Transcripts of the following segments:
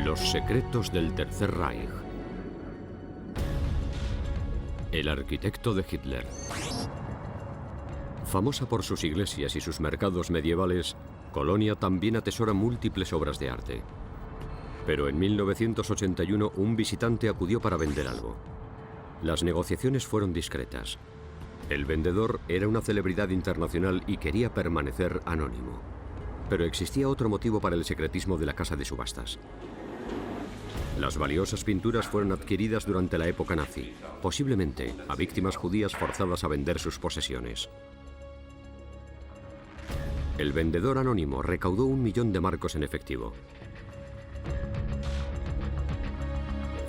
Los secretos del Tercer Reich. El arquitecto de Hitler. Famosa por sus iglesias y sus mercados medievales, Colonia también atesora múltiples obras de arte. Pero en 1981 un visitante acudió para vender algo. Las negociaciones fueron discretas. El vendedor era una celebridad internacional y quería permanecer anónimo. Pero existía otro motivo para el secretismo de la casa de subastas. Las valiosas pinturas fueron adquiridas durante la época nazi, posiblemente a víctimas judías forzadas a vender sus posesiones. El vendedor anónimo recaudó 1 millón de marcos en efectivo.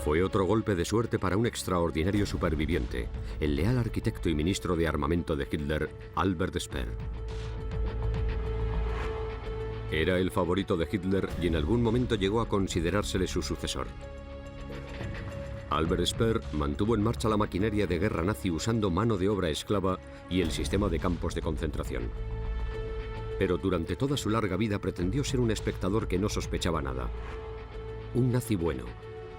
Fue otro golpe de suerte para un extraordinario superviviente, el leal arquitecto y ministro de armamento de Hitler, Albert Speer. Era el favorito de Hitler y en algún momento llegó a considerársele su sucesor. Albert Speer mantuvo en marcha la maquinaria de guerra nazi usando mano de obra esclava y el sistema de campos de concentración. Pero durante toda su larga vida pretendió ser un espectador que no sospechaba nada. Un nazi bueno,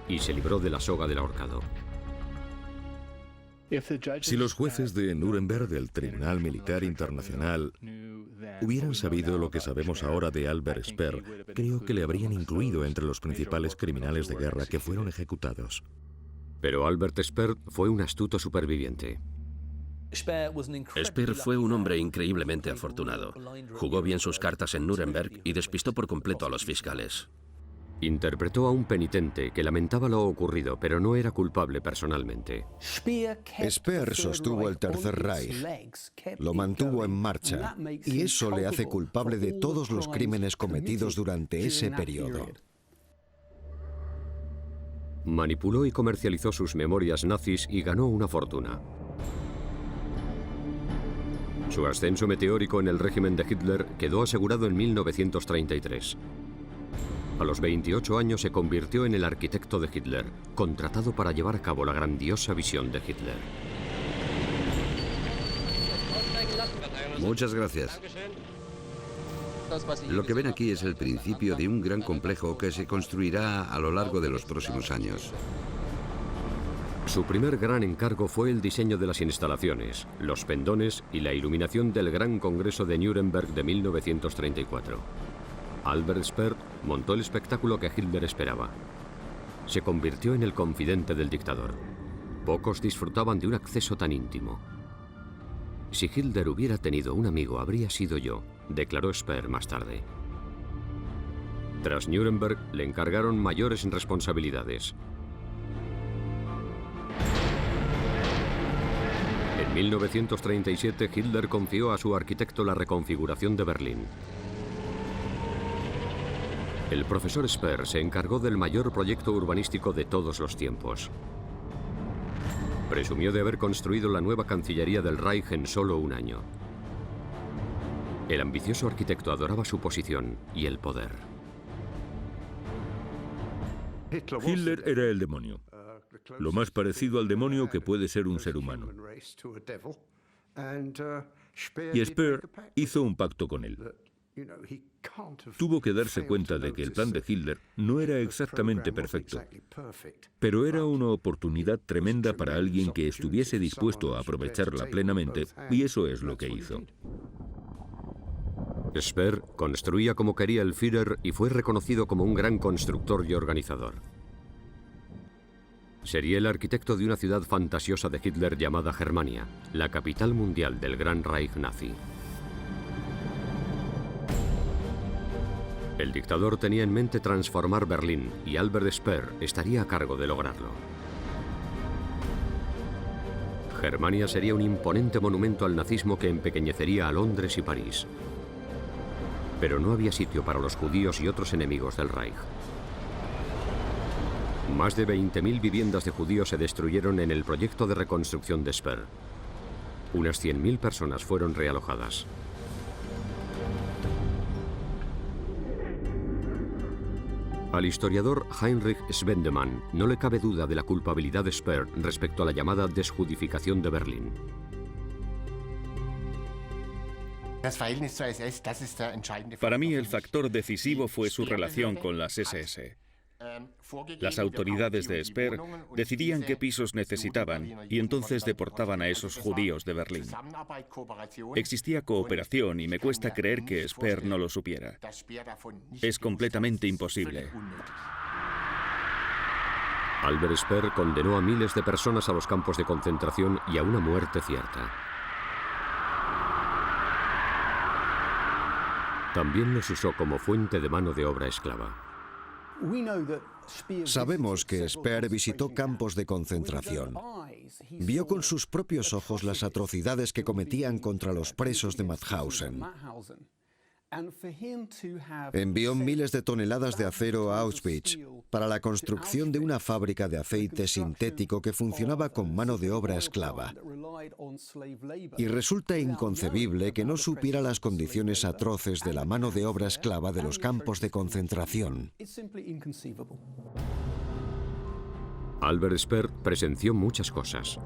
y se libró de la soga del ahorcado. Si los jueces de Nuremberg del Tribunal Militar Internacional hubieran sabido lo que sabemos ahora de Albert Speer, creo que le habrían incluido entre los principales criminales de guerra que fueron ejecutados. Pero Albert Speer fue un astuto superviviente. Speer fue un hombre increíblemente afortunado. Jugó bien sus cartas en Nuremberg y despistó por completo a los fiscales. Interpretó a un penitente que lamentaba lo ocurrido, pero no era culpable personalmente. Speer sostuvo el Tercer Reich, lo mantuvo en marcha, y eso le hace culpable de todos los crímenes cometidos durante ese periodo. Manipuló y comercializó sus memorias nazis y ganó una fortuna. Su ascenso meteórico en el régimen de Hitler quedó asegurado en 1933. A los 28 años se convirtió en el arquitecto de Hitler, contratado para llevar a cabo la grandiosa visión de Hitler. Muchas gracias. Lo que ven aquí es el principio de un gran complejo que se construirá a lo largo de los próximos años. Su primer gran encargo fue el diseño de las instalaciones, los pendones y la iluminación del Gran Congreso de Nuremberg de 1934. Albert Speer montó el espectáculo que Hitler esperaba. Se convirtió en el confidente del dictador. Pocos disfrutaban de un acceso tan íntimo. Si Hitler hubiera tenido un amigo, habría sido yo, declaró Speer más tarde. Tras Nuremberg, le encargaron mayores responsabilidades. En 1937, Hitler confió a su arquitecto la reconfiguración de Berlín. El profesor Speer se encargó del mayor proyecto urbanístico de todos los tiempos. Presumió de haber construido la nueva Cancillería del Reich en solo 1 año. El ambicioso arquitecto adoraba su posición y el poder. Hitler era el demonio, lo más parecido al demonio que puede ser un ser humano. Y Speer hizo un pacto con él. Tuvo que darse cuenta de que el plan de Hitler no era exactamente perfecto, pero era una oportunidad tremenda para alguien que estuviese dispuesto a aprovecharla plenamente, y eso es lo que hizo. Speer construía como quería el Führer y fue reconocido como un gran constructor y organizador. Sería el arquitecto de una ciudad fantasiosa de Hitler llamada Germania, la capital mundial del Gran Reich nazi. El dictador tenía en mente transformar Berlín y Albert Speer estaría a cargo de lograrlo. Germania sería un imponente monumento al nazismo que empequeñecería a Londres y París. Pero no había sitio para los judíos y otros enemigos del Reich. Más de 20.000 viviendas de judíos se destruyeron en el proyecto de reconstrucción de Speer. Unas 100.000 personas fueron realojadas. Al historiador Heinrich Svendemann no le cabe duda de la culpabilidad de Speer respecto a la llamada desjudificación de Berlín. Para mí el factor decisivo fue su relación con las SS. Las autoridades de Speer decidían qué pisos necesitaban y entonces deportaban a esos judíos de Berlín. Existía cooperación y me cuesta creer que Speer no lo supiera. Es completamente imposible. Albert Speer condenó a miles de personas a los campos de concentración y a una muerte cierta. También los usó como fuente de mano de obra esclava. Sabemos que Speer visitó campos de concentración. Vio con sus propios ojos las atrocidades que cometían contra los presos de Mauthausen. Envió miles de toneladas de acero a Auschwitz para la construcción de una fábrica de aceite sintético que funcionaba con mano de obra esclava. Y resulta inconcebible que no supiera las condiciones atroces de la mano de obra esclava de los campos de concentración. Albert Speer presenció muchas cosas.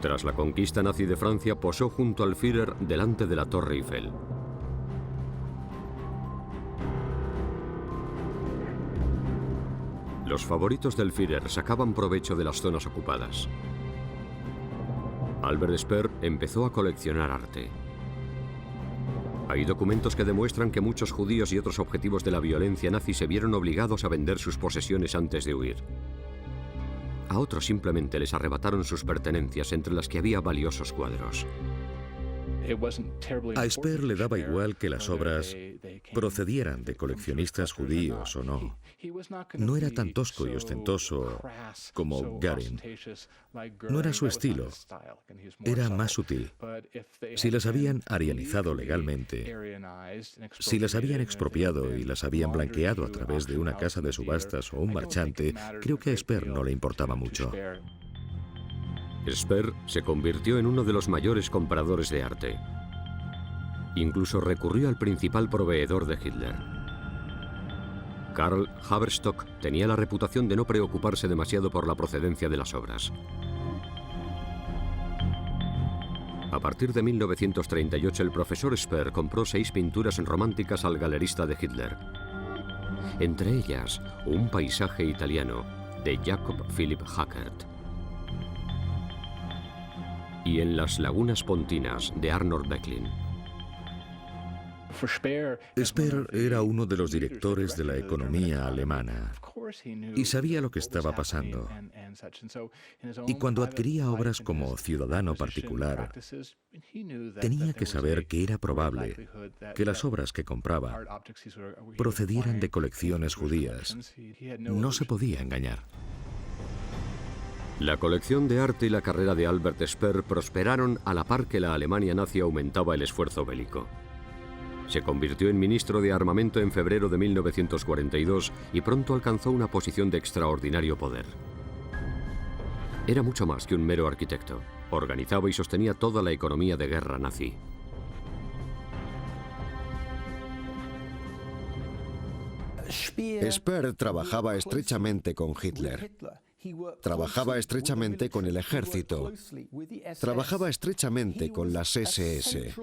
Tras la conquista nazi de Francia, posó junto al Führer delante de la Torre Eiffel. Los favoritos del Führer sacaban provecho de las zonas ocupadas. Albert Speer empezó a coleccionar arte. Hay documentos que demuestran que muchos judíos y otros objetivos de la violencia nazi se vieron obligados a vender sus posesiones antes de huir. A otros simplemente les arrebataron sus pertenencias, entre las que había valiosos cuadros. A Speer le daba igual que las obras procedieran de coleccionistas judíos o no. No era tan tosco y ostentoso como Göring. No era su estilo. Era más sutil. Si las habían arianizado legalmente, si las habían expropiado y las habían blanqueado a través de una casa de subastas o un marchante, creo que a Speer no le importaba mucho. Speer se convirtió en uno de los mayores compradores de arte. Incluso recurrió al principal proveedor de Hitler. Karl Haberstock tenía la reputación de no preocuparse demasiado por la procedencia de las obras. A partir de 1938, el profesor Speer compró 6 pinturas románticas al galerista de Hitler. Entre ellas, un paisaje italiano de Jacob Philipp Hackert. Y en las lagunas pontinas de Arnold Böcklin. Speer era uno de los directores de la economía alemana y sabía lo que estaba pasando. Y cuando adquiría obras como ciudadano particular, tenía que saber que era probable que las obras que compraba procedieran de colecciones judías. No se podía engañar. La colección de arte y la carrera de Albert Speer prosperaron a la par que la Alemania nazi aumentaba el esfuerzo bélico. Se convirtió en ministro de armamento en febrero de 1942 y pronto alcanzó una posición de extraordinario poder. Era mucho más que un mero arquitecto. Organizaba y sostenía toda la economía de guerra nazi. Speer trabajaba estrechamente con Hitler. Trabajaba estrechamente con el ejército. Trabajaba estrechamente con las SS.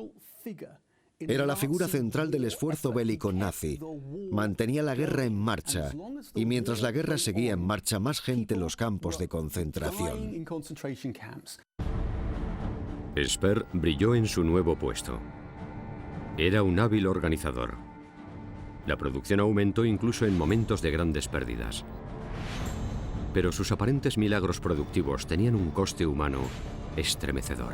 Era la figura central del esfuerzo bélico nazi. Mantenía la guerra en marcha. Y mientras la guerra seguía en marcha, más gente en los campos de concentración. Speer brilló en su nuevo puesto. Era un hábil organizador. La producción aumentó incluso en momentos de grandes pérdidas. Pero sus aparentes milagros productivos tenían un coste humano estremecedor.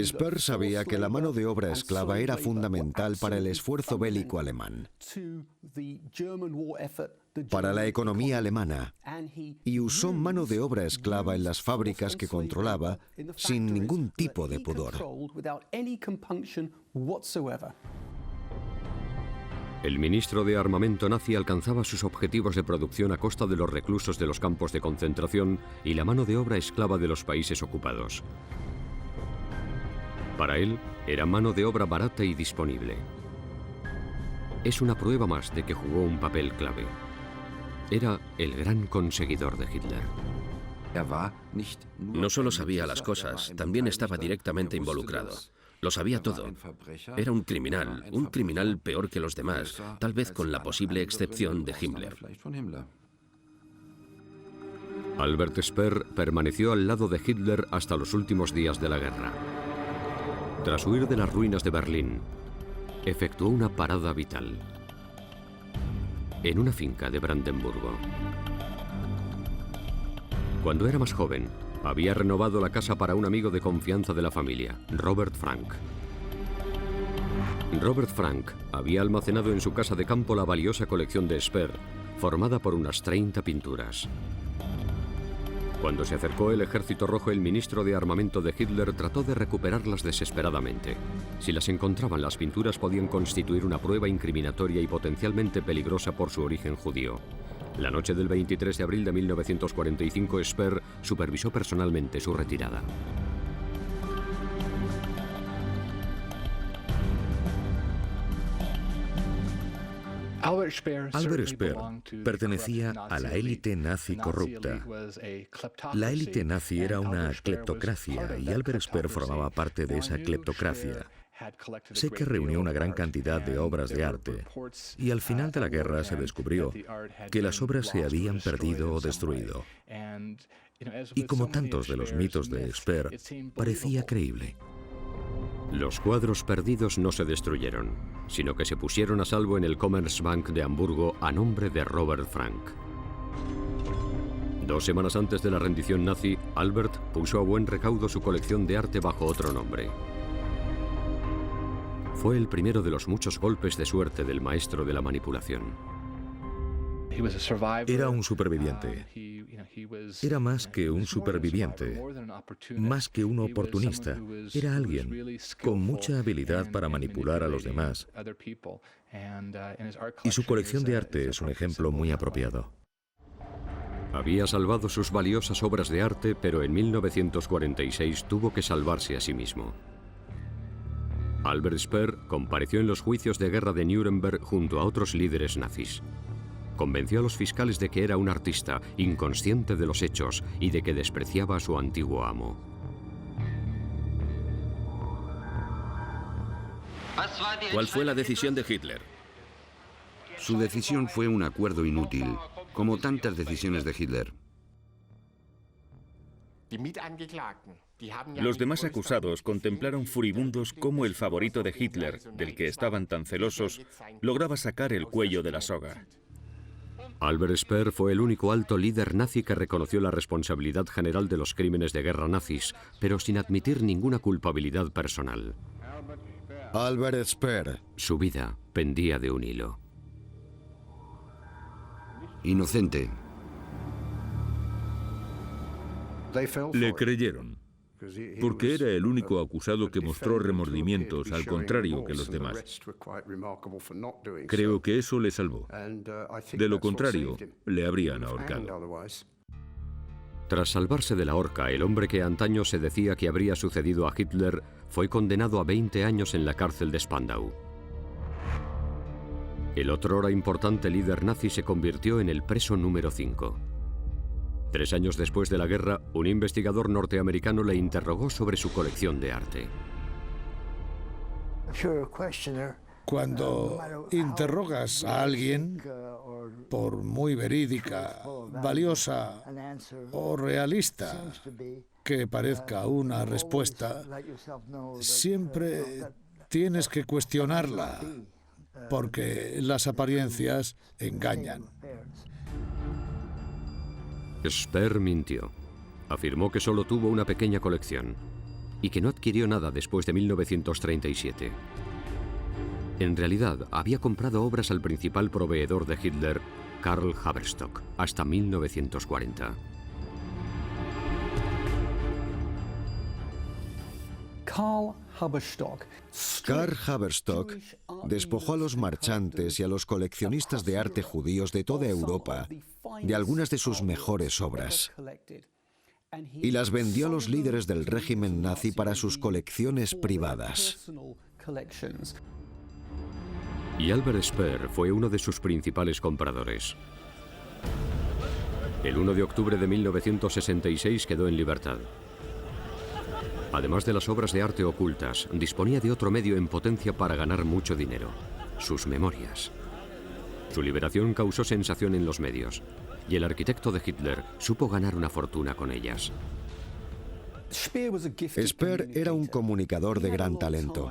Speer sabía que la mano de obra esclava era fundamental para el esfuerzo bélico alemán, para la economía alemana, y usó mano de obra esclava en las fábricas que controlaba sin ningún tipo de pudor. El ministro de armamento nazi alcanzaba sus objetivos de producción a costa de los reclusos de los campos de concentración y la mano de obra esclava de los países ocupados. Para él, era mano de obra barata y disponible. Es una prueba más de que jugó un papel clave. Era el gran conseguidor de Hitler. No solo sabía las cosas, también estaba directamente involucrado. Lo sabía todo. Era un criminal peor que los demás, tal vez con la posible excepción de Himmler. Albert Speer permaneció al lado de Hitler hasta los últimos días de la guerra. Tras huir de las ruinas de Berlín, efectuó una parada vital en una finca de Brandenburgo. Cuando era más joven, había renovado la casa para un amigo de confianza de la familia, Robert Frank. Robert Frank había almacenado en su casa de campo la valiosa colección de Speer, formada por unas 30 pinturas. Cuando se acercó el Ejército Rojo, el ministro de Armamento de Hitler trató de recuperarlas desesperadamente. Si las encontraban, las pinturas podían constituir una prueba incriminatoria y potencialmente peligrosa por su origen judío. La noche del 23 de abril de 1945, Speer supervisó personalmente su retirada. Albert Speer pertenecía a la élite nazi corrupta. La élite nazi era una cleptocracia y Albert Speer formaba parte de esa cleptocracia. Sé que reunió una gran cantidad de obras de arte y al final de la guerra se descubrió que las obras se habían perdido o destruido. Y como tantos de los mitos de Speer, parecía creíble. Los cuadros perdidos no se destruyeron, sino que se pusieron a salvo en el Commerzbank de Hamburgo a nombre de Robert Frank. 2 semanas antes de la rendición nazi, Albert puso a buen recaudo su colección de arte bajo otro nombre. Fue el primero de los muchos golpes de suerte del maestro de la manipulación. Era un superviviente. Era más que un superviviente, más que un oportunista. Era alguien con mucha habilidad para manipular a los demás. Y su colección de arte es un ejemplo muy apropiado. Había salvado sus valiosas obras de arte, pero en 1946 tuvo que salvarse a sí mismo. Albert Speer compareció en los juicios de guerra de Nuremberg junto a otros líderes nazis. Convenció a los fiscales de que era un artista, inconsciente de los hechos y de que despreciaba a su antiguo amo. ¿Cuál fue la decisión de Hitler? Su decisión fue un acuerdo inútil, como tantas decisiones de Hitler. Los demás acusados contemplaron furibundos cómo el favorito de Hitler, del que estaban tan celosos, lograba sacar el cuello de la soga. Albert Speer fue el único alto líder nazi que reconoció la responsabilidad general de los crímenes de guerra nazis, pero sin admitir ninguna culpabilidad personal. Albert Speer. Su vida pendía de un hilo. Inocente. Le creyeron, porque era el único acusado que mostró remordimientos, al contrario que los demás. Creo que eso le salvó. De lo contrario, le habrían ahorcado. Tras salvarse de la horca, el hombre que antaño se decía que habría sucedido a Hitler fue condenado a 20 años en la cárcel de Spandau. El otrora importante líder nazi se convirtió en el preso número 5. 3 años después de la guerra, un investigador norteamericano le interrogó sobre su colección de arte. Cuando interrogas a alguien, por muy verídica, valiosa o realista que parezca una respuesta, siempre tienes que cuestionarla, porque las apariencias engañan. Speer mintió. Afirmó que solo tuvo una pequeña colección y que no adquirió nada después de 1937. En realidad, había comprado obras al principal proveedor de Hitler, Karl Haberstock, hasta 1940. Karl Haberstock despojó a los marchantes y a los coleccionistas de arte judíos de toda Europa de algunas de sus mejores obras y las vendió a los líderes del régimen nazi para sus colecciones privadas. Y Albert Speer fue uno de sus principales compradores. El 1 de octubre de 1966 quedó en libertad. Además de las obras de arte ocultas, disponía de otro medio en potencia para ganar mucho dinero: sus memorias. Su liberación causó sensación en los medios, y el arquitecto de Hitler supo ganar una fortuna con ellas. Speer era un comunicador de gran talento.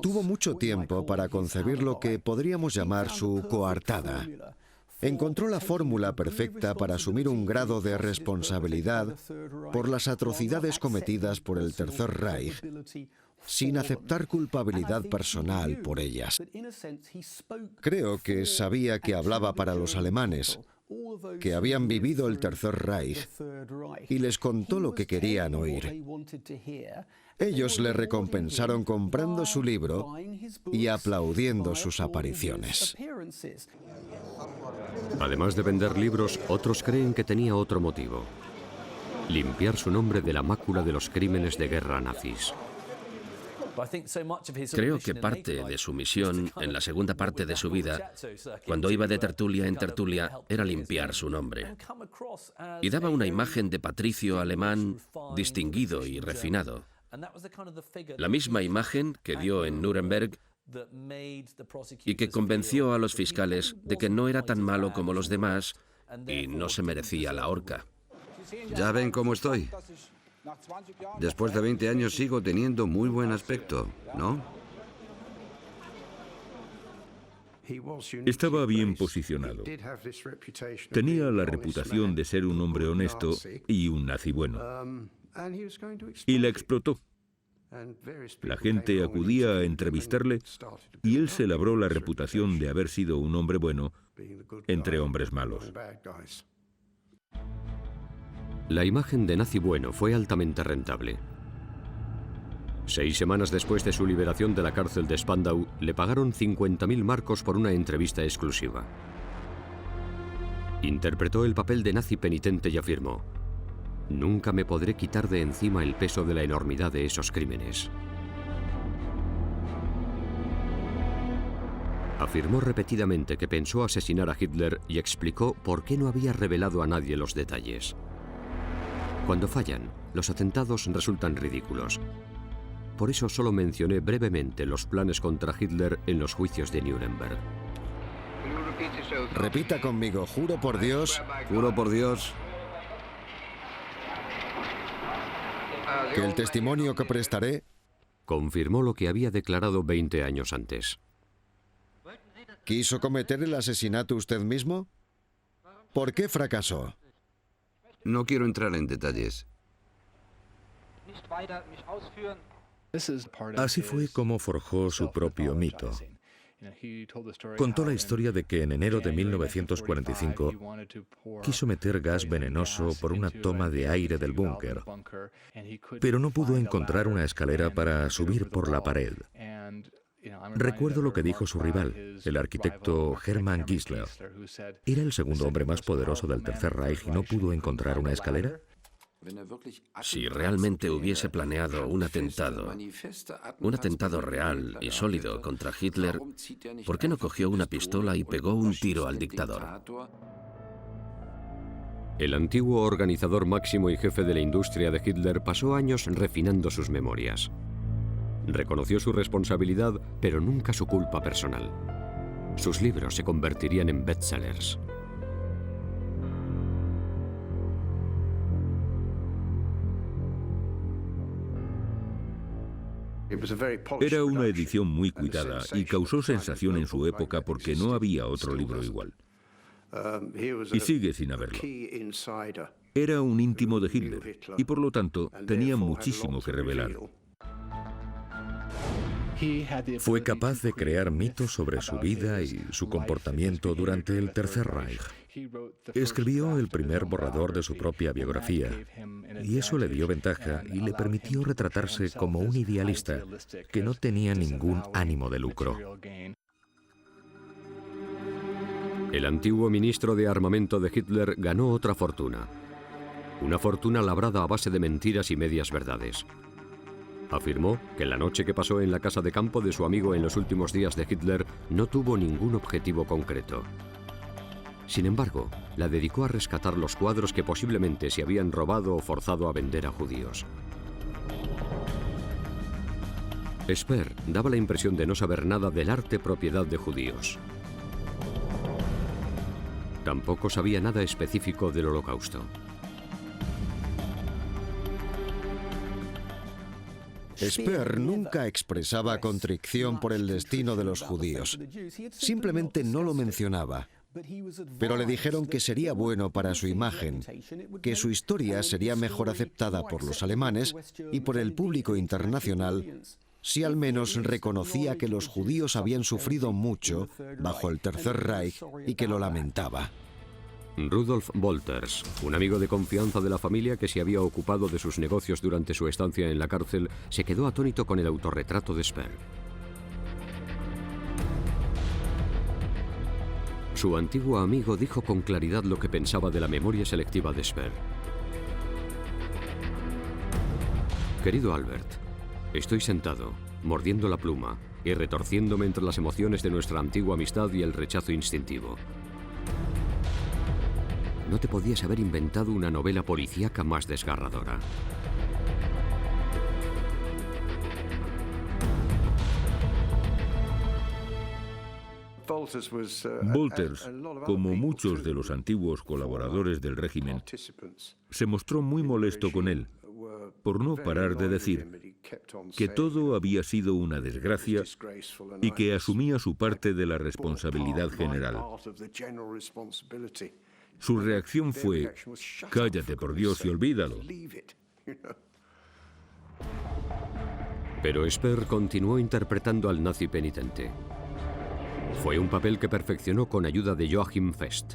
Tuvo mucho tiempo para concebir lo que podríamos llamar su coartada. Encontró la fórmula perfecta para asumir un grado de responsabilidad por las atrocidades cometidas por el Tercer Reich, sin aceptar culpabilidad personal por ellas. Creo que sabía que hablaba para los alemanes, que habían vivido el Tercer Reich, y les contó lo que querían oír. Ellos le recompensaron comprando su libro y aplaudiendo sus apariciones. Además de vender libros, otros creen que tenía otro motivo: limpiar su nombre de la mácula de los crímenes de guerra nazis. Creo que parte de su misión en la segunda parte de su vida, cuando iba de tertulia en tertulia, era limpiar su nombre. Y daba una imagen de patricio alemán distinguido y refinado. La misma imagen que dio en Nuremberg y que convenció a los fiscales de que no era tan malo como los demás y no se merecía la horca. Ya ven cómo estoy. Después de 20 años sigo teniendo muy buen aspecto, ¿no? Estaba bien posicionado. Tenía la reputación de ser un hombre honesto y un nazi bueno. Y la explotó. La gente acudía a entrevistarle y él se labró la reputación de haber sido un hombre bueno entre hombres malos. La imagen de nazi bueno fue altamente rentable. 6 semanas después de su liberación de la cárcel de Spandau, le pagaron 50.000 marcos por una entrevista exclusiva. Interpretó el papel de nazi penitente y afirmó: «Nunca me podré quitar de encima el peso de la enormidad de esos crímenes». Afirmó repetidamente que pensó asesinar a Hitler y explicó por qué no había revelado a nadie los detalles. Cuando fallan, los atentados resultan ridículos. Por eso solo mencioné brevemente los planes contra Hitler en los juicios de Nuremberg. Repita conmigo: juro por Dios. Juro por Dios. Que el testimonio que prestaré confirmó lo que había declarado 20 años antes. ¿Quiso cometer el asesinato usted mismo? ¿Por qué fracasó? No quiero entrar en detalles. Así fue como forjó su propio mito. Contó la historia de que en enero de 1945 quiso meter gas venenoso por una toma de aire del búnker, pero no pudo encontrar una escalera para subir por la pared. Recuerdo lo que dijo su rival, el arquitecto Hermann Giesler. ¿Era el segundo hombre más poderoso del Tercer Reich y no pudo encontrar una escalera? Si realmente hubiese planeado un atentado real y sólido contra Hitler, ¿por qué no cogió una pistola y pegó un tiro al dictador? El antiguo organizador máximo y jefe de la industria de Hitler pasó años refinando sus memorias. Reconoció su responsabilidad, pero nunca su culpa personal. Sus libros se convertirían en bestsellers. Era una edición muy cuidada y causó sensación en su época porque no había otro libro igual. Y sigue sin haberlo. Era un íntimo de Hitler y por lo tanto tenía muchísimo que revelar. Fue capaz de crear mitos sobre su vida y su comportamiento durante el Tercer Reich. Escribió el primer borrador de su propia biografía, y eso le dio ventaja y le permitió retratarse como un idealista que no tenía ningún ánimo de lucro. El antiguo ministro de armamento de Hitler ganó otra fortuna. Una fortuna labrada a base de mentiras y medias verdades. Afirmó que la noche que pasó en la casa de campo de su amigo en los últimos días de Hitler no tuvo ningún objetivo concreto. Sin embargo, la dedicó a rescatar los cuadros que posiblemente se habían robado o forzado a vender a judíos. Speer daba la impresión de no saber nada del arte propiedad de judíos. Tampoco sabía nada específico del Holocausto. Speer nunca expresaba contrición por el destino de los judíos. Simplemente no lo mencionaba. Pero le dijeron que sería bueno para su imagen, que su historia sería mejor aceptada por los alemanes y por el público internacional si al menos reconocía que los judíos habían sufrido mucho bajo el Tercer Reich y que lo lamentaba. Rudolf Wolters, un amigo de confianza de la familia que se había ocupado de sus negocios durante su estancia en la cárcel, se quedó atónito con el autorretrato de Speer. Su antiguo amigo dijo con claridad lo que pensaba de la memoria selectiva de Speer. Querido Albert, estoy sentado, mordiendo la pluma y retorciéndome entre las emociones de nuestra antigua amistad y el rechazo instintivo. No te podías haber inventado una novela policíaca más desgarradora. Wolters, como muchos de los antiguos colaboradores del régimen, se mostró muy molesto con él por no parar de decir que todo había sido una desgracia y que asumía su parte de la responsabilidad general. Su reacción fue: cállate por Dios y olvídalo. Pero Speer continuó interpretando al nazi penitente. Fue un papel que perfeccionó con ayuda de Joachim Fest.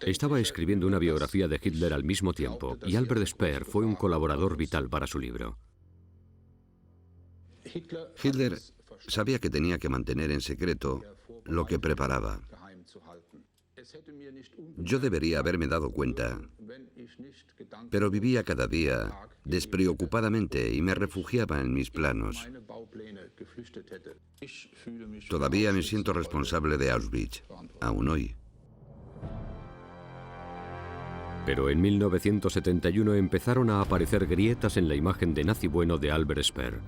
Estaba escribiendo una biografía de Hitler al mismo tiempo, y Albert Speer fue un colaborador vital para su libro. Hitler sabía que tenía que mantener en secreto lo que preparaba. Yo debería haberme dado cuenta, pero vivía cada día despreocupadamente y me refugiaba en mis planos. Todavía me siento responsable de Auschwitz, aún hoy. Pero en 1971 empezaron a aparecer grietas en la imagen de nazi bueno de Albert Speer.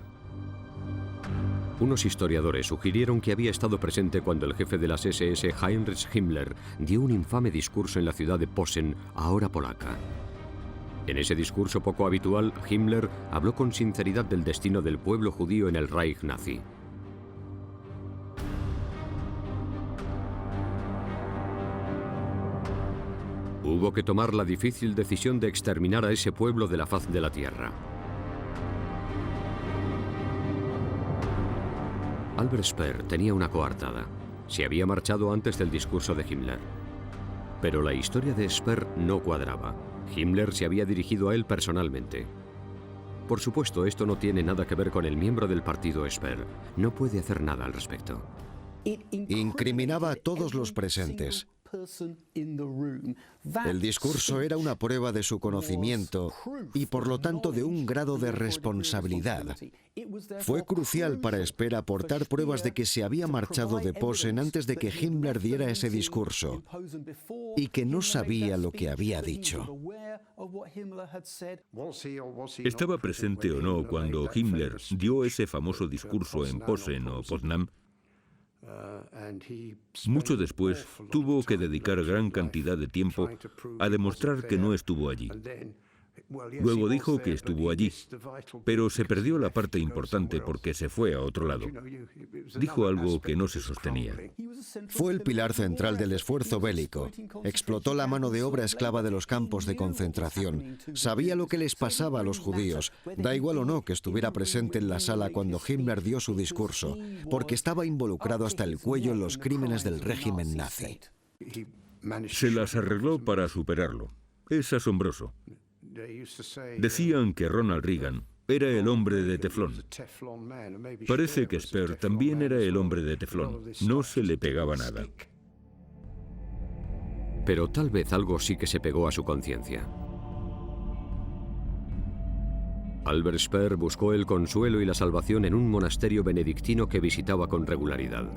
Unos historiadores sugirieron que había estado presente cuando el jefe de las SS, Heinrich Himmler, dio un infame discurso en la ciudad de Posen, ahora polaca. En ese discurso poco habitual, Himmler habló con sinceridad del destino del pueblo judío en el Reich nazi. Hubo que tomar la difícil decisión de exterminar a ese pueblo de la faz de la tierra. Albert Speer tenía una coartada. Se había marchado antes del discurso de Himmler. Pero la historia de Speer no cuadraba. Himmler se había dirigido a él personalmente. Por supuesto, esto no tiene nada que ver con el miembro del partido Speer. No puede hacer nada al respecto. Incriminaba a todos los presentes. El discurso era una prueba de su conocimiento y por lo tanto de un grado de responsabilidad. Fue crucial para Speer aportar pruebas de que se había marchado de Posen antes de que Himmler diera ese discurso y que no sabía lo que había dicho. ¿Estaba presente o no cuando Himmler dio ese famoso discurso en Posen o Potsdam? Mucho después, tuvo que dedicar gran cantidad de tiempo a demostrar que no estuvo allí. Luego dijo que estuvo allí, pero se perdió la parte importante porque se fue a otro lado. Dijo algo que no se sostenía. Fue el pilar central del esfuerzo bélico. Explotó la mano de obra esclava de los campos de concentración. Sabía lo que les pasaba a los judíos. Da igual o no que estuviera presente en la sala cuando Himmler dio su discurso, porque estaba involucrado hasta el cuello en los crímenes del régimen nazi. Se las arregló para superarlo. Es asombroso. Decían que Ronald Reagan era el hombre de teflón. Parece que Speer también era el hombre de teflón. No se le pegaba nada. Pero tal vez algo sí que se pegó a su conciencia. Albert Speer buscó el consuelo y la salvación en un monasterio benedictino que visitaba con regularidad.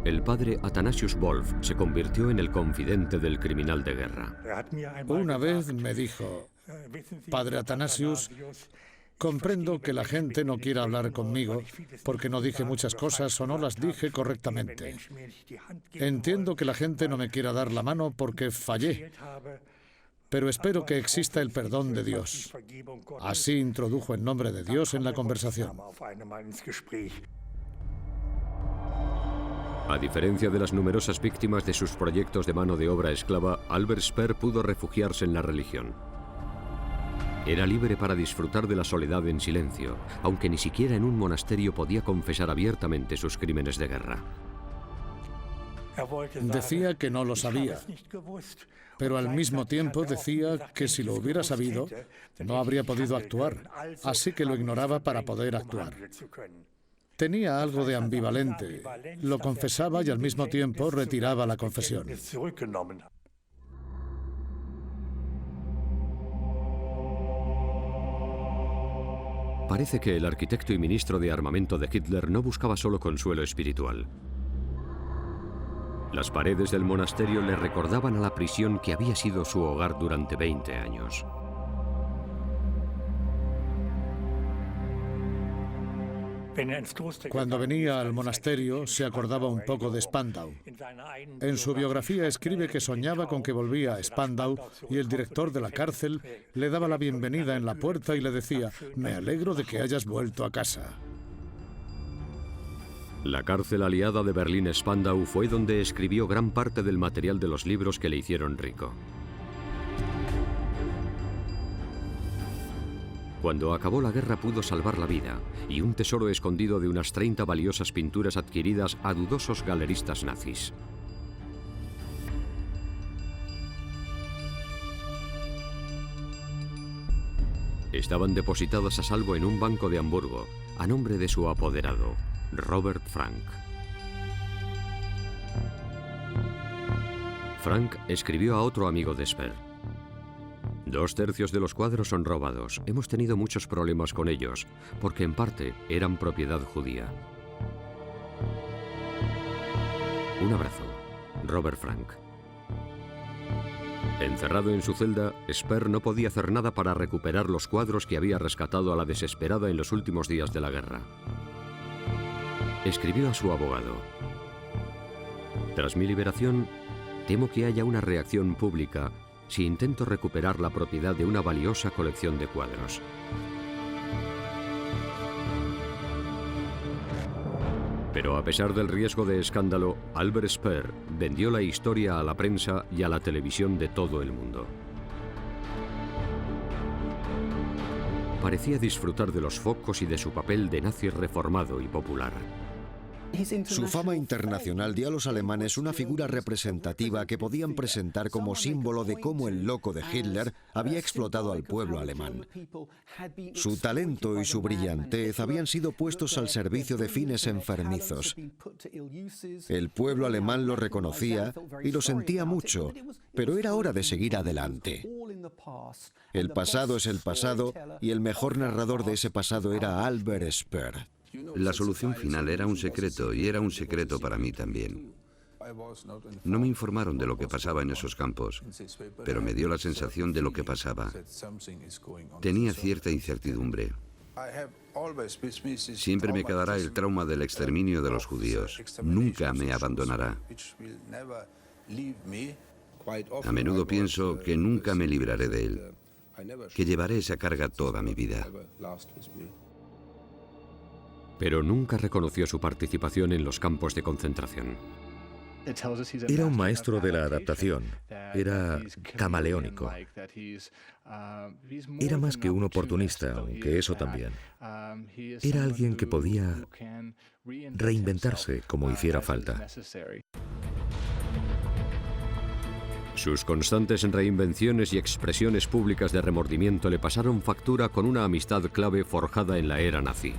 El padre Athanasius Wolff se convirtió en el confidente del criminal de guerra. Una vez me dijo: Padre Athanasius, comprendo que la gente no quiera hablar conmigo porque no dije muchas cosas o no las dije correctamente. Entiendo que la gente no me quiera dar la mano porque fallé, pero espero que exista el perdón de Dios. Así introdujo el nombre de Dios en la conversación. A diferencia de las numerosas víctimas de sus proyectos de mano de obra esclava, Albert Speer pudo refugiarse en la religión. Era libre para disfrutar de la soledad en silencio, aunque ni siquiera en un monasterio podía confesar abiertamente sus crímenes de guerra. Decía que no lo sabía, pero al mismo tiempo decía que si lo hubiera sabido, no habría podido actuar, así que lo ignoraba para poder actuar. Tenía algo de ambivalente, lo confesaba y al mismo tiempo retiraba la confesión. Parece que el arquitecto y ministro de armamento de Hitler no buscaba solo consuelo espiritual. Las paredes del monasterio le recordaban a la prisión que había sido su hogar durante 20 años. Cuando venía al monasterio se acordaba un poco de Spandau. En su biografía escribe que soñaba con que volvía a Spandau y el director de la cárcel le daba la bienvenida en la puerta y le decía: «Me alegro de que hayas vuelto a casa». La cárcel aliada de Berlín-Spandau fue donde escribió gran parte del material de los libros que le hicieron rico. Cuando acabó la guerra pudo salvar la vida y un tesoro escondido de unas 30 valiosas pinturas adquiridas a dudosos galeristas nazis. Estaban depositadas a salvo en un banco de Hamburgo, a nombre de su apoderado, Robert Frank. Frank escribió a otro amigo de Speer: «2 tercios de los cuadros son robados. Hemos tenido muchos problemas con ellos, porque en parte eran propiedad judía». Un abrazo, Robert Frank. Encerrado en su celda, Speer no podía hacer nada para recuperar los cuadros que había rescatado a la desesperada en los últimos días de la guerra. Escribió a su abogado: «Tras mi liberación, temo que haya una reacción pública si intento recuperar la propiedad de una valiosa colección de cuadros». Pero a pesar del riesgo de escándalo, Albert Speer vendió la historia a la prensa y a la televisión de todo el mundo. Parecía disfrutar de los focos y de su papel de nazi reformado y popular. Su fama internacional dio a los alemanes una figura representativa que podían presentar como símbolo de cómo el loco de Hitler había explotado al pueblo alemán. Su talento y su brillantez habían sido puestos al servicio de fines enfermizos. El pueblo alemán lo reconocía y lo sentía mucho, pero era hora de seguir adelante. El pasado es el pasado y el mejor narrador de ese pasado era Albert Speer. La solución final era un secreto y era un secreto para mí también. No me informaron de lo que pasaba en esos campos, pero me dio la sensación de lo que pasaba. Tenía cierta incertidumbre. Siempre me quedará el trauma del exterminio de los judíos. Nunca me abandonará. A menudo pienso que nunca me libraré de él, que llevaré esa carga toda mi vida. Pero nunca reconoció su participación en los campos de concentración. Era un maestro de la adaptación, era camaleónico. Era más que un oportunista, aunque eso también. Era alguien que podía reinventarse como hiciera falta. Sus constantes reinvenciones y expresiones públicas de remordimiento le pasaron factura con una amistad clave forjada en la era nazi.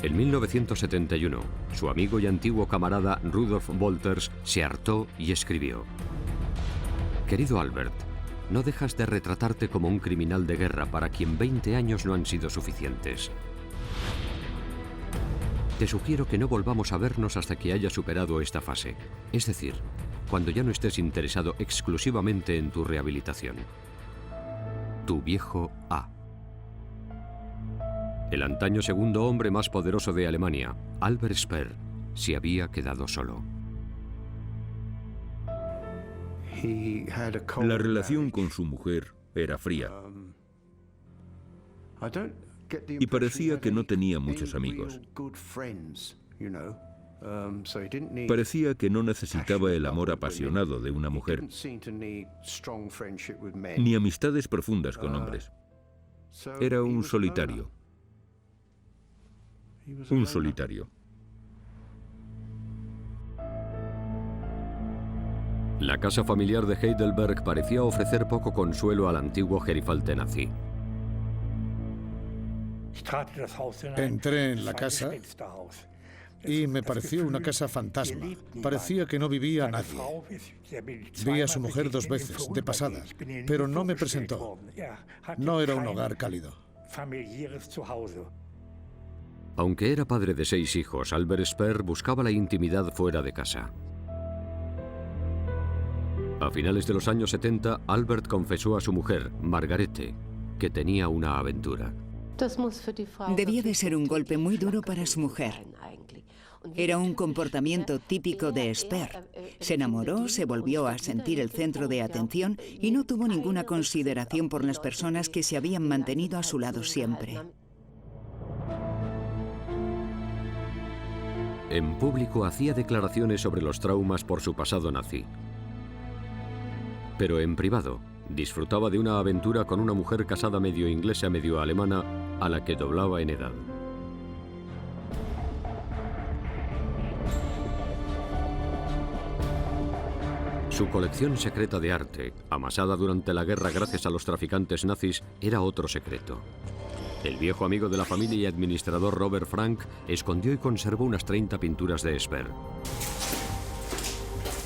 En 1971, su amigo y antiguo camarada Rudolf Wolters se hartó y escribió: «Querido Albert, no dejas de retratarte como un criminal de guerra para quien 20 años no han sido suficientes. Te sugiero que no volvamos a vernos hasta que hayas superado esta fase. Es decir, cuando ya no estés interesado exclusivamente en tu rehabilitación. Tu viejo A. El antaño segundo hombre más poderoso de Alemania, Albert Speer, se había quedado solo. La relación con su mujer era fría y parecía que no tenía muchos amigos. Parecía que no necesitaba el amor apasionado de una mujer, ni amistades profundas con hombres. Era un solitario. Un solitario. La casa familiar de Heidelberg parecía ofrecer poco consuelo al antiguo gerifalte nazi. Entré en la casa y me pareció una casa fantasma. Parecía que no vivía nadie. Vi a su mujer 2 veces, de pasada, pero no me presentó. No era un hogar cálido. Aunque era padre de 6 hijos, Albert Speer buscaba la intimidad fuera de casa. A finales de los años 70, Albert confesó a su mujer, Margarete, que tenía una aventura. Debía de ser un golpe muy duro para su mujer. Era un comportamiento típico de Speer. Se enamoró, se volvió a sentir el centro de atención y no tuvo ninguna consideración por las personas que se habían mantenido a su lado siempre. En público hacía declaraciones sobre los traumas por su pasado nazi. Pero en privado, disfrutaba de una aventura con una mujer casada medio inglesa, medio alemana, a la que doblaba en edad. Su colección secreta de arte, amasada durante la guerra gracias a los traficantes nazis, era otro secreto. El viejo amigo de la familia y administrador Robert Frank escondió y conservó unas 30 pinturas de Speer.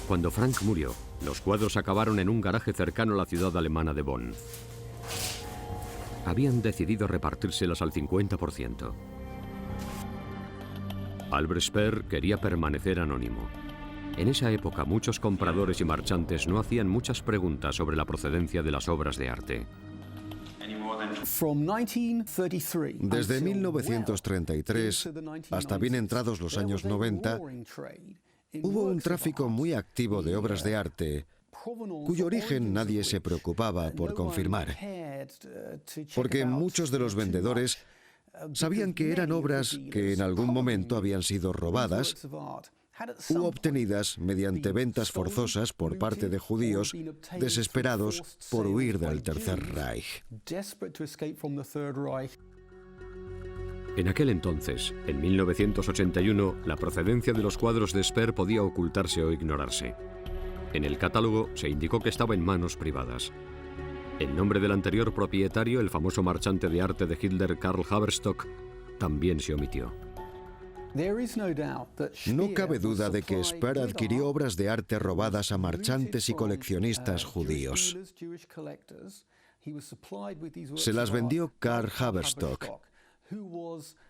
Cuando Frank murió, los cuadros acabaron en un garaje cercano a la ciudad alemana de Bonn. Habían decidido repartírselas al 50%. Albert Speer quería permanecer anónimo. En esa época, muchos compradores y marchantes no hacían muchas preguntas sobre la procedencia de las obras de arte. Desde 1933 hasta bien entrados los años 90, hubo un tráfico muy activo de obras de arte, cuyo origen nadie se preocupaba por confirmar, porque muchos de los vendedores sabían que eran obras que en algún momento habían sido robadas u obtenidas mediante ventas forzosas por parte de judíos desesperados por huir del Tercer Reich. En aquel entonces, en 1981, la procedencia de los cuadros de Speer podía ocultarse o ignorarse. En el catálogo se indicó que estaba en manos privadas. El nombre del anterior propietario, el famoso marchante de arte de Hitler, Karl Haberstock, también se omitió. No cabe duda de que Speer adquirió obras de arte robadas a marchantes y coleccionistas judíos. Se las vendió Karl Haberstock,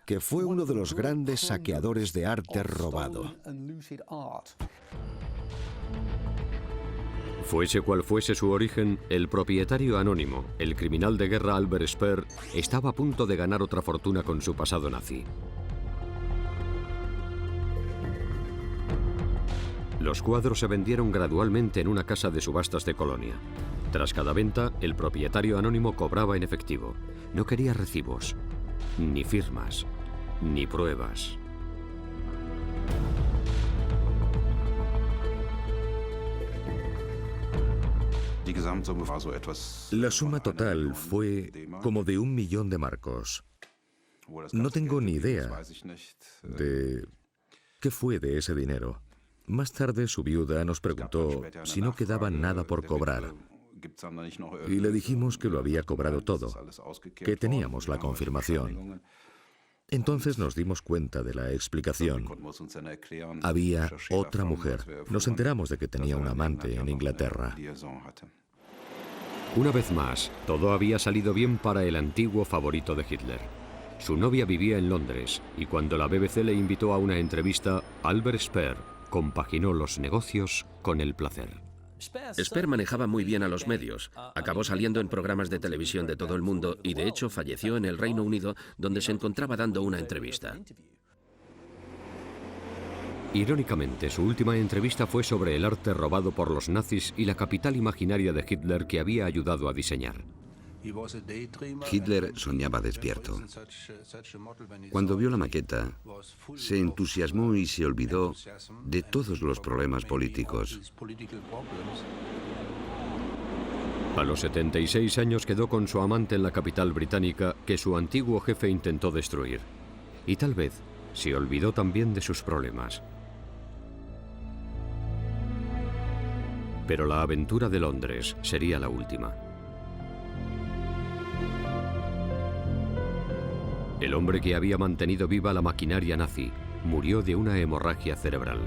que fue uno de los grandes saqueadores de arte robado. Fuese cual fuese su origen, el propietario anónimo, el criminal de guerra Albert Speer, estaba a punto de ganar otra fortuna con su pasado nazi. Los cuadros se vendieron gradualmente en una casa de subastas de Colonia. Tras cada venta, el propietario anónimo cobraba en efectivo. No quería recibos, ni firmas, ni pruebas. La suma total fue como de 1 millón de marcos. No tengo ni idea de qué fue de ese dinero. Más tarde su viuda nos preguntó si no quedaba nada por cobrar. Y le dijimos que lo había cobrado todo, que teníamos la confirmación. Entonces nos dimos cuenta de la explicación. Había otra mujer. Nos enteramos de que tenía un amante en Inglaterra. Una vez más, todo había salido bien para el antiguo favorito de Hitler. Su novia vivía en Londres y cuando la BBC le invitó a una entrevista, Albert Speer compaginó los negocios con el placer. Speer manejaba muy bien a los medios. Acabó saliendo en programas de televisión de todo el mundo y de hecho falleció en el Reino Unido, donde se encontraba dando una entrevista. Irónicamente, su última entrevista fue sobre el arte robado por los nazis y la capital imaginaria de Hitler que había ayudado a diseñar. Hitler soñaba despierto. Cuando vio la maqueta, se entusiasmó y se olvidó de todos los problemas políticos. A los 76 años quedó con su amante en la capital británica que su antiguo jefe intentó destruir. Y tal vez se olvidó también de sus problemas. Pero la aventura de Londres sería la última. El hombre que había mantenido viva la maquinaria nazi murió de una hemorragia cerebral.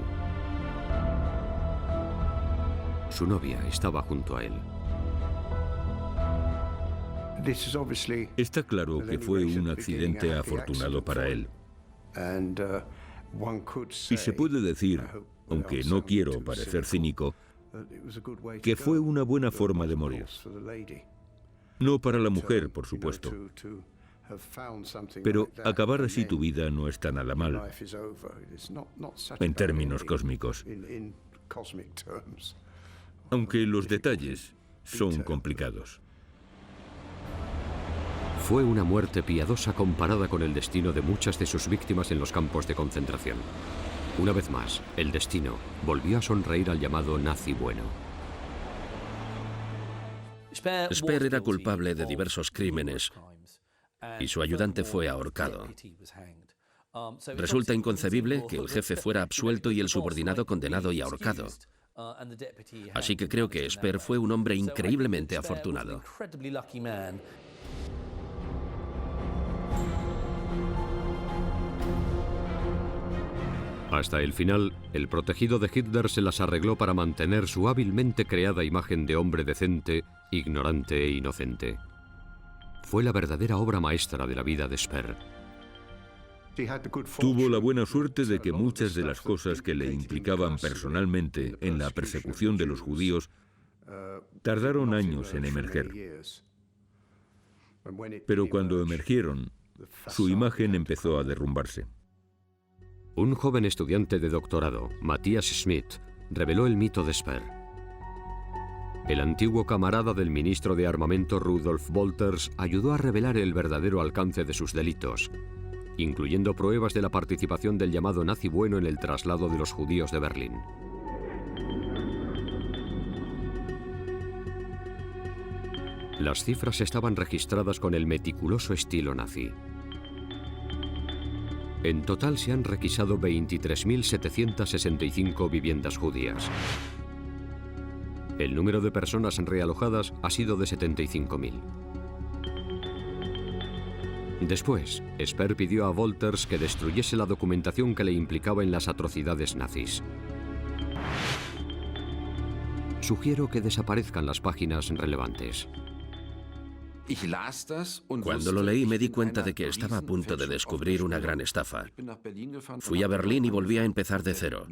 Su novia estaba junto a él. Está claro que fue un accidente afortunado para él. Y se puede decir, aunque no quiero parecer cínico, que fue una buena forma de morir. No para la mujer, por supuesto. Pero acabar así tu vida no está nada mal, en términos cósmicos. Aunque los detalles son complicados. Fue una muerte piadosa comparada con el destino de muchas de sus víctimas en los campos de concentración. Una vez más, el destino volvió a sonreír al llamado nazi bueno. Speer era culpable de diversos crímenes y su ayudante fue ahorcado. Resulta inconcebible que el jefe fuera absuelto y el subordinado condenado y ahorcado. Así que creo que Speer fue un hombre increíblemente afortunado. Hasta el final, el protegido de Hitler se las arregló para mantener su hábilmente creada imagen de hombre decente, ignorante e inocente. Fue la verdadera obra maestra de la vida de Speer. Tuvo la buena suerte de que muchas de las cosas que le implicaban personalmente en la persecución de los judíos tardaron años en emerger. Pero cuando emergieron, su imagen empezó a derrumbarse. Un joven estudiante de doctorado, Matthias Schmidt, reveló el mito de Speer. El antiguo camarada del ministro de Armamento Rudolf Wolters ayudó a revelar el verdadero alcance de sus delitos, incluyendo pruebas de la participación del llamado nazi bueno en el traslado de los judíos de Berlín. Las cifras estaban registradas con el meticuloso estilo nazi. En total se han requisado 23.765 viviendas judías. El número de personas realojadas ha sido de 75.000. Después, Speer pidió a Wolters que destruyese la documentación que le implicaba en las atrocidades nazis. Sugiero que desaparezcan las páginas relevantes. Cuando lo leí me di cuenta de que estaba a punto de descubrir una gran estafa. Fui a Berlín y volví a empezar de cero.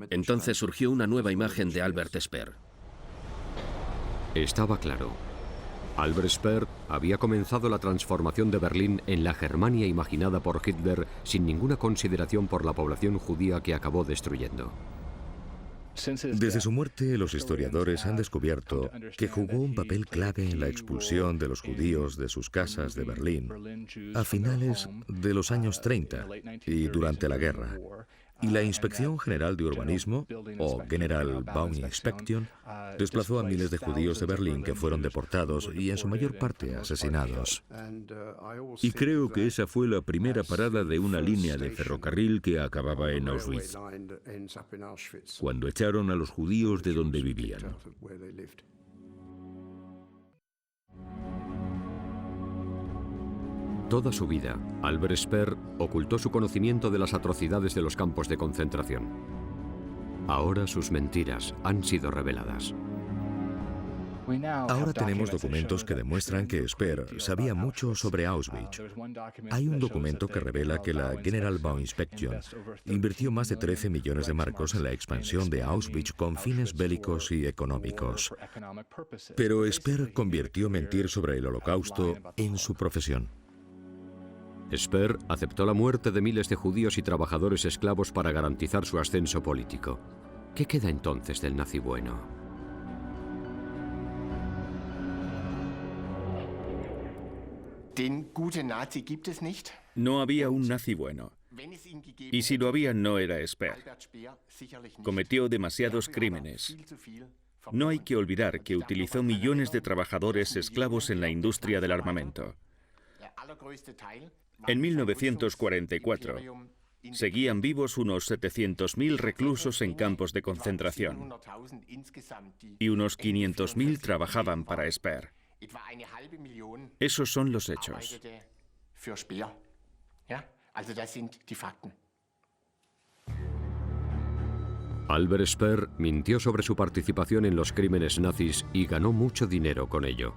Entonces surgió una nueva imagen de Albert Speer. Estaba claro. Albert Speer había comenzado la transformación de Berlín en la Germania imaginada por Hitler sin ninguna consideración por la población judía que acabó destruyendo. Desde su muerte, los historiadores han descubierto que jugó un papel clave en la expulsión de los judíos de sus casas de Berlín a finales de los años 30 y durante la guerra. Y la Inspección General de Urbanismo, o General Bauinspection, desplazó a miles de judíos de Berlín que fueron deportados y en su mayor parte asesinados. Y creo que esa fue la primera parada de una línea de ferrocarril que acababa en Auschwitz, cuando echaron a los judíos de donde vivían. Toda su vida, Albert Speer ocultó su conocimiento de las atrocidades de los campos de concentración. Ahora sus mentiras han sido reveladas. Ahora tenemos documentos que demuestran que Speer sabía mucho sobre Auschwitz. Hay un documento que revela que la General Bauinspektion invirtió más de 13 millones de marcos en la expansión de Auschwitz con fines bélicos y económicos. Pero Speer convirtió mentir sobre el Holocausto en su profesión. Speer aceptó la muerte de miles de judíos y trabajadores esclavos para garantizar su ascenso político. ¿Qué queda entonces del nazi bueno? No había un nazi bueno. Y si lo había, no era Speer. Cometió demasiados crímenes. No hay que olvidar que utilizó millones de trabajadores esclavos en la industria del armamento. En 1944, seguían vivos unos 700.000 reclusos en campos de concentración y unos 500.000 trabajaban para Speer. Esos son los hechos. Albert Speer mintió sobre su participación en los crímenes nazis y ganó mucho dinero con ello.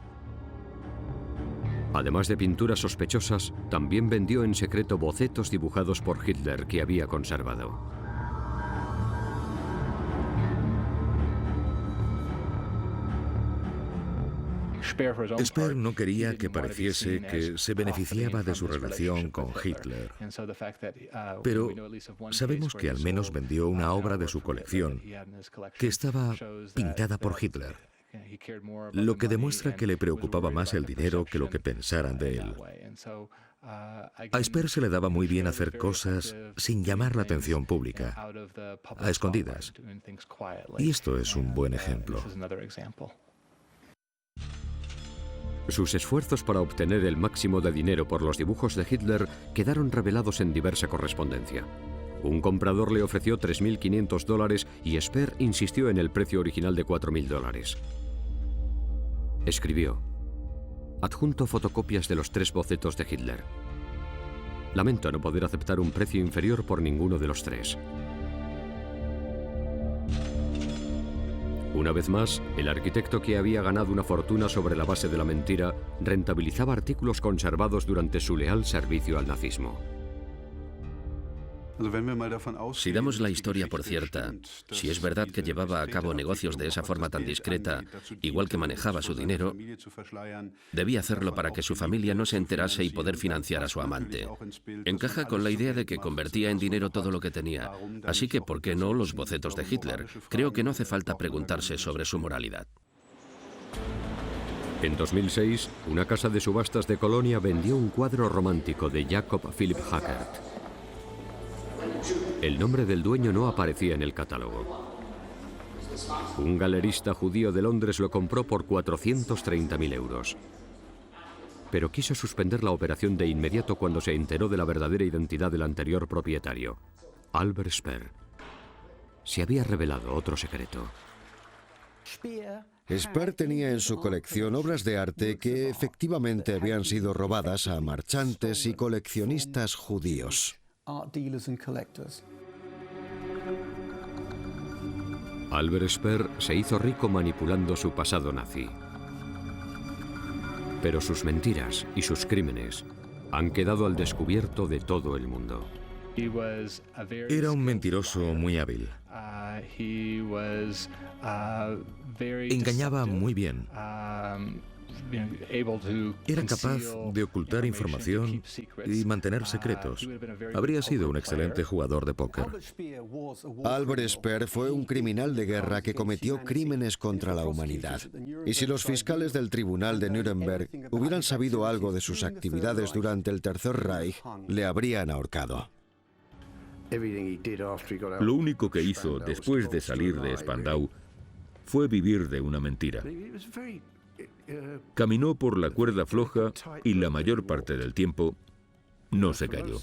Además de pinturas sospechosas, también vendió en secreto bocetos dibujados por Hitler que había conservado. Speer no quería que pareciese que se beneficiaba de su relación con Hitler. Pero sabemos que al menos vendió una obra de su colección que estaba pintada por Hitler, lo que demuestra que le preocupaba más el dinero que lo que pensaran de él. A Speer se le daba muy bien hacer cosas sin llamar la atención pública, a escondidas. Y esto es un buen ejemplo. Sus esfuerzos para obtener el máximo de dinero por los dibujos de Hitler quedaron revelados en diversa correspondencia. Un comprador le ofreció $3.500 y Speer insistió en el precio original de $4.000. Escribió: adjunto fotocopias de los 3 bocetos de Hitler. Lamento no poder aceptar un precio inferior por ninguno de los 3. Una vez más, el arquitecto que había ganado una fortuna sobre la base de la mentira rentabilizaba artículos conservados durante su leal servicio al nazismo. Si damos la historia por cierta, si es verdad que llevaba a cabo negocios de esa forma tan discreta, igual que manejaba su dinero, debía hacerlo para que su familia no se enterase y poder financiar a su amante. Encaja con la idea de que convertía en dinero todo lo que tenía, así que ¿por qué no los bocetos de Hitler? Creo que no hace falta preguntarse sobre su moralidad. En 2006, una casa de subastas de Colonia vendió un cuadro romántico de Jacob Philipp Hackert. El nombre del dueño no aparecía en el catálogo. Un galerista judío de Londres lo compró por 430.000 euros. Pero quiso suspender la operación de inmediato cuando se enteró de la verdadera identidad del anterior propietario, Albert Speer. Se había revelado otro secreto. Speer tenía en su colección obras de arte que efectivamente habían sido robadas a marchantes y coleccionistas judíos. Albert Speer se hizo rico manipulando su pasado nazi. Pero sus mentiras y sus crímenes han quedado al descubierto de todo el mundo. Era un mentiroso muy hábil. Engañaba muy bien. Era capaz de ocultar información y mantener secretos. Habría sido un excelente jugador de póker. Albert Speer fue un criminal de guerra que cometió crímenes contra la humanidad. Y si los fiscales del Tribunal de Nuremberg hubieran sabido algo de sus actividades durante el Tercer Reich, le habrían ahorcado. Lo único que hizo después de salir de Spandau fue vivir de una mentira. Caminó por la cuerda floja y la mayor parte del tiempo no se cayó.